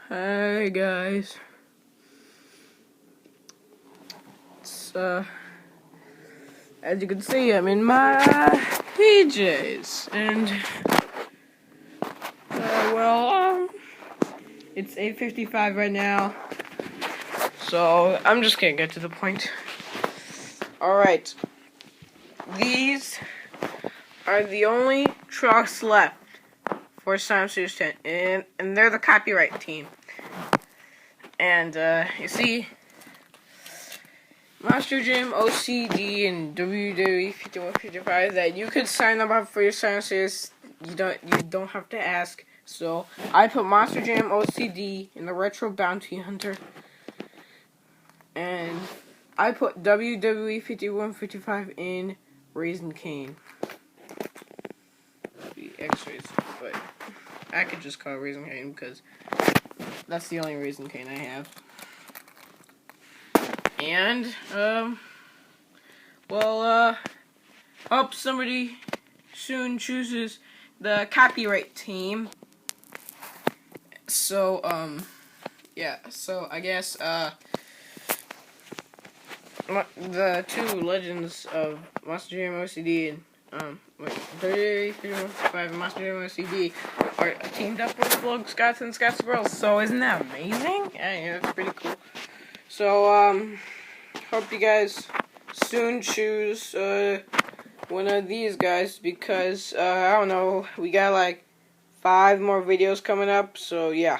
Hey guys, it's as you can see, I'm in my PJs, and it's 8:55 right now, so I'm just gonna get to the point. Alright, these are the only trucks left for Science Series 10, and they're the copyright team. And, you see, Monster Jam, OCD, and WWE 5155 that you could sign up for your Science Series. You don't have to ask. So I put Monster Jam, OCD in the Retro Bounty Hunter, and I put WWE 5155 in Raising Cane. The X-rays, but I could just call it Raising Cane because that's the only Raising Cane I have. And hope somebody soon chooses the copyright team. So, yeah, so I guess, the two legends of Monster Jam OCD and, WWE and Monster Jam OCD are teamed up with Vlog Scots and Scots Girls, so isn't that amazing? Yeah, that's pretty cool. So, hope you guys soon choose, one of these guys, because, I don't know, we got like 5 more videos coming up, so yeah.